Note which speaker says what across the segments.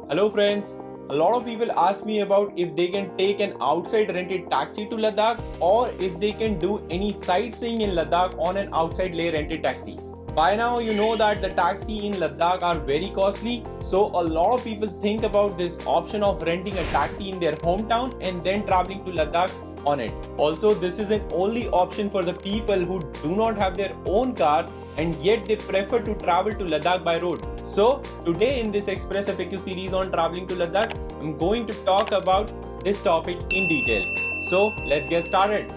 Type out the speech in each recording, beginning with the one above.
Speaker 1: Hello friends, a lot of people ask me about if they can take an outside rented taxi to Ladakh or if they can do any sightseeing in Ladakh on an outside Leh rented taxi. By now you know that the taxi in Ladakh are very costly, so a lot of people think about this option of renting a taxi in their hometown and then traveling to Ladakh on it. Also, this is an only option for the people who do not have their own car and yet they prefer to travel to Ladakh by road. So today in this Express FAQ series on traveling to Ladakh, I'm going to talk about this topic in detail. So let's get started.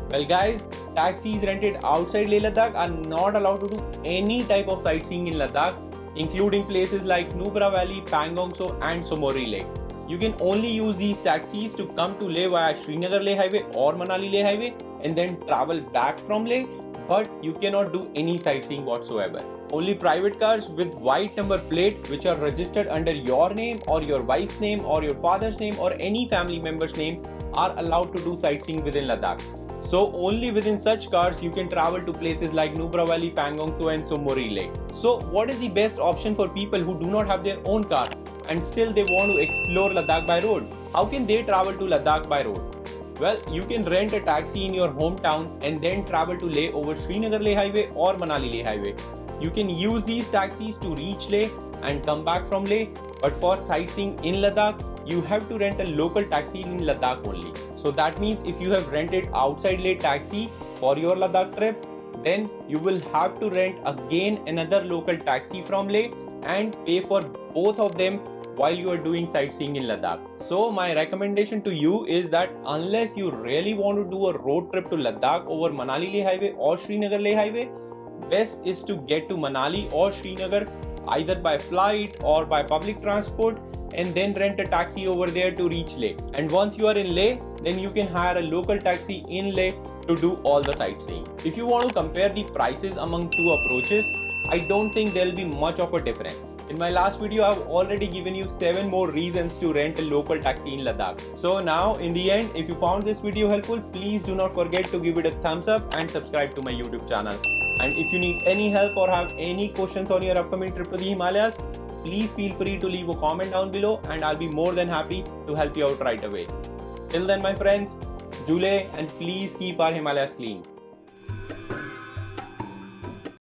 Speaker 1: Well guys, taxis rented outside Leh Ladakh are not allowed to do any type of sightseeing in Ladakh, including places like Nubra Valley, Pangong Tso and Sommori Lake. You can only use these taxis to come to Leh via Srinagar Leh Highway or Manali Leh Highway and then travel back from Leh, but you cannot do any sightseeing whatsoever. Only private cars with white number plate which are registered under your name or your wife's name or your father's name or any family member's name are allowed to do sightseeing within Ladakh. So only within such cars you can travel to places like Nubra Valley, Pangong Tso and Sommori Lake. So what is the best option for people who do not have their own car and still they want to explore Ladakh by road? How can they travel to Ladakh by road? Well, you can rent a taxi in your hometown and then travel to Leh over Srinagar Leh Highway or Manali Leh Highway. You can use these taxis to reach Leh and come back from Leh, but for sightseeing in Ladakh, you have to rent a local taxi in Ladakh only. So that means if you have rented outside Leh taxi for your Ladakh trip, then you will have to rent again another local taxi from Leh and pay for both of them while you are doing sightseeing in Ladakh. So my recommendation to you is that unless you really want to do a road trip to Ladakh over Manali Leh Highway or Srinagar Leh Highway, best is to get to Manali or Srinagar either by flight or by public transport and then rent a taxi over there to reach Leh. And once you are in Leh, then you can hire a local taxi in Leh to do all the sightseeing. If you want to compare the prices among two approaches, I don't think there will be much of a difference. In my last video, I've already given you 7 more reasons to rent a local taxi in Ladakh. So now, in the end, if you found this video helpful, please do not forget to give it a thumbs up and subscribe to my YouTube channel. And if you need any help or have any questions on your upcoming trip to the Himalayas, please feel free to leave a comment down below and I'll be more than happy to help you out right away. Till then my friends, Jule and please keep our Himalayas clean.